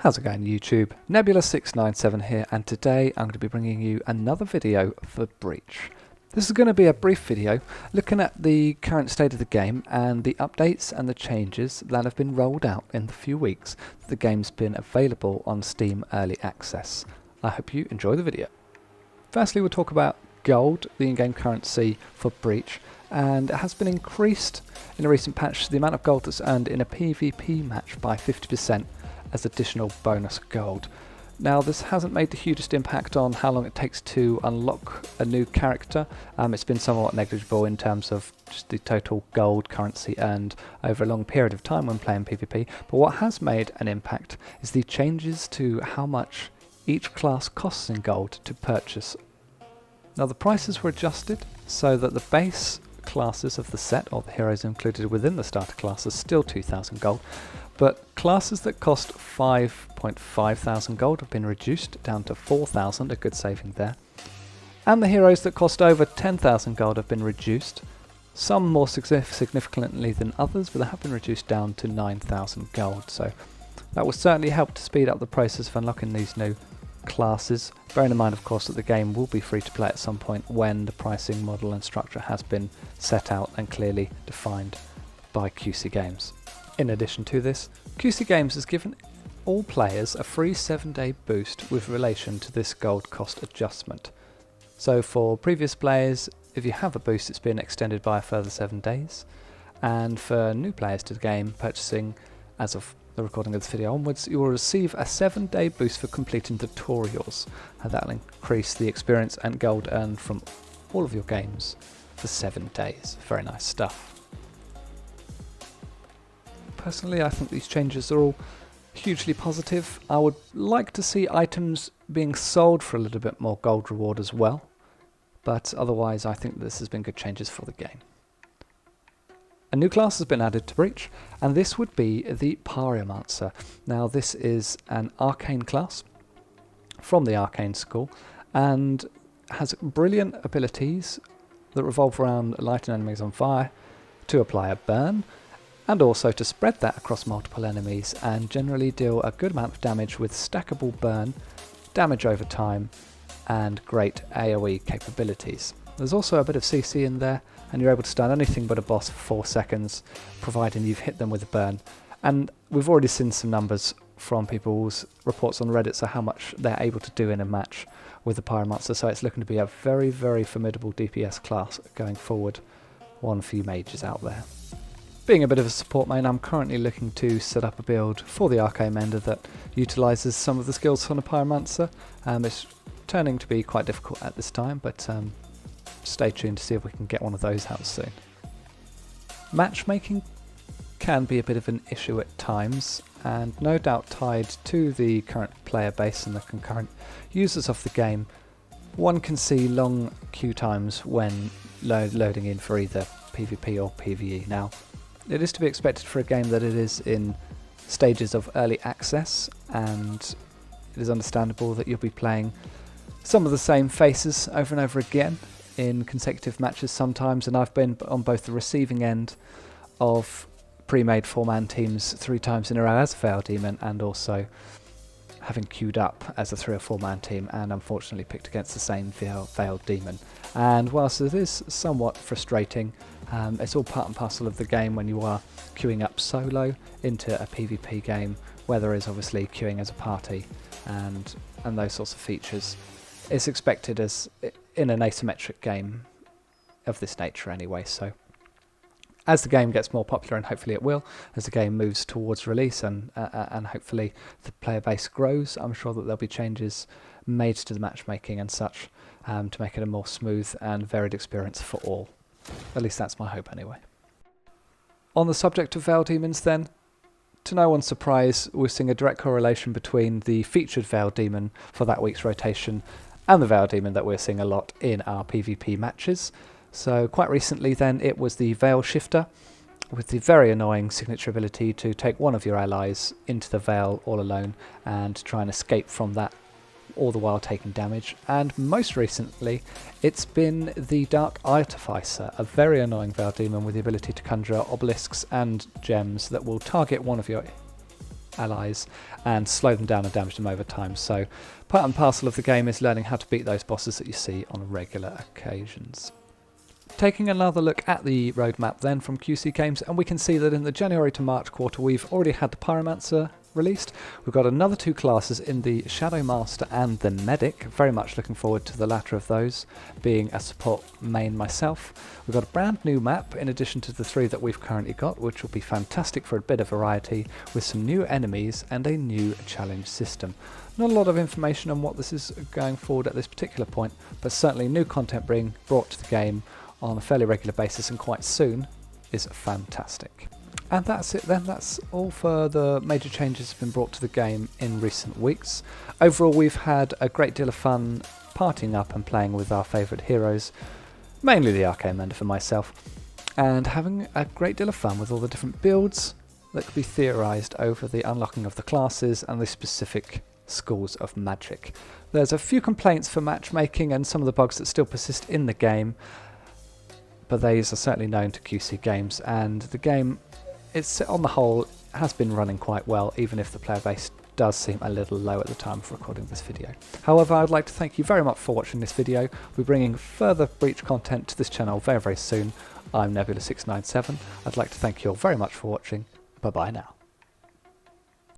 How's it going YouTube? Nebula697 here, and today I'm going to be bringing you another video for Breach. This is going to be a brief video looking at the current state of the game and the updates and the changes that have been rolled out in the few weeks that the game's been available on Steam Early Access. I hope you enjoy the video. Firstly, we'll talk about gold, the in-game currency for Breach, and it has been increased in a recent patch, the amount of gold that's earned in a PvP match by 50%. As additional bonus gold. Now this hasn't made the hugest impact on how long it takes to unlock a new character. It's been somewhat negligible in terms of just the total gold currency earned over a long period of time when playing PvP, but what has made an impact is the changes to how much each class costs in gold to purchase. Now the prices were adjusted so that the base classes of the set, or the heroes included within the starter class, are still 2,000 gold, but classes that cost 5,500 gold have been reduced down to 4,000, a good saving there. And the heroes that cost over 10,000 gold have been reduced, some more significantly than others, but they have been reduced down to 9,000 gold, so that will certainly help to speed up the process of unlocking these new classes, bearing in mind of course that the game will be free to play at some point when the pricing model and structure has been set out and clearly defined by QC Games. In addition to this, QC Games has given all players a free 7-day boost with relation to this gold cost adjustment. So for previous players, if you have a boost, it's been extended by a further 7 days, and for new players to the game purchasing as of the recording of this video onwards, you will receive a 7-day boost for completing tutorials, and that will increase the experience and gold earned from all of your games for 7 days. Very nice stuff. Personally, I think these changes are all hugely positive. I would like to see items being sold for a little bit more gold reward as well, but otherwise I think this has been good changes for the game. A new class has been added to Breach, and this would be the Pyromancer. Now this is an arcane class from the Arcane School and has brilliant abilities that revolve around lighting enemies on fire, to apply a burn, and also to spread that across multiple enemies and generally deal a good amount of damage with stackable burn, damage over time, and great AoE capabilities. There's also a bit of CC in there, and you're able to stun anything but a boss for 4 seconds, providing you've hit them with a burn. And we've already seen some numbers from people's reports on Reddit, so how much they're able to do in a match with the Pyromancer, so it's looking to be a very, very formidable DPS class going forward. One for you mages out there. Being a bit of a support main, I'm currently looking to set up a build for the Arcane Mender that utilises some of the skills from the Pyromancer. It's turning to be quite difficult at this time, but stay tuned to see if we can get one of those out soon. Matchmaking can be a bit of an issue at times, and no doubt tied to the current player base and the concurrent users of the game. One can see long queue times when loading in for either PvP or PvE. Now, it is to be expected for a game that it is in stages of early access, and it is understandable that you'll be playing some of the same faces over and over again in consecutive matches sometimes, and I've been on both the receiving end of pre-made 4-man teams 3 times in a row as a Veil Demon, and also having queued up as a 3 or 4-man team and unfortunately picked against the same Veil Demon. And whilst it is somewhat frustrating, it's all part and parcel of the game when you are queuing up solo into a PvP game, where there is obviously queuing as a party and those sorts of features. It's expected as in an asymmetric game of this nature anyway, so as the game gets more popular, and hopefully it will, as the game moves towards release and hopefully the player base grows, I'm sure that there'll be changes made to the matchmaking and such to make it a more smooth and varied experience for all. At least that's my hope anyway. On the subject of Veil Demons then, to no one's surprise, we're seeing a direct correlation between the featured Veil Demon for that week's rotation and the Veil Demon that we're seeing a lot in our PvP matches. So quite recently then, it was the Veil Shifter, with the very annoying signature ability to take one of your allies into the Veil all alone and try and escape from that, all the while taking damage. And most recently, it's been the Dark Artificer, a very annoying Veil Demon with the ability to conjure obelisks and gems that will target one of your allies and slow them down and damage them over time. So part and parcel of the game is learning how to beat those bosses that you see on regular occasions. Taking another look at the roadmap then from QC Games, and we can see that in the January to March quarter we've already had the Pyromancer released. We've got another 2 classes in the Shadow Master and the Medic. Very much looking forward to the latter of those, being a support main myself. We've got a brand new map in addition to the 3 that we've currently got, which will be fantastic for a bit of variety, with some new enemies and a new challenge system. Not a lot of information on what this is going forward at this particular point, but certainly new content being brought to the game on a fairly regular basis and quite soon is fantastic. And that's it then, that's all for the major changes that have been brought to the game in recent weeks. Overall we've had a great deal of fun partying up and playing with our favourite heroes, mainly the Arcane Mender for myself, and having a great deal of fun with all the different builds that could be theorised over the unlocking of the classes and the specific schools of magic. There's a few complaints for matchmaking and some of the bugs that still persist in the game, but these are certainly known to QC Games, and the game, it's on the whole, has been running quite well, even if the player base does seem a little low at the time of recording this video. However, I'd like to thank you very much for watching this video. We're bringing further Breach content to this channel very, very soon. I'm Nebula697. I'd like to thank you all very much for watching. Bye bye now.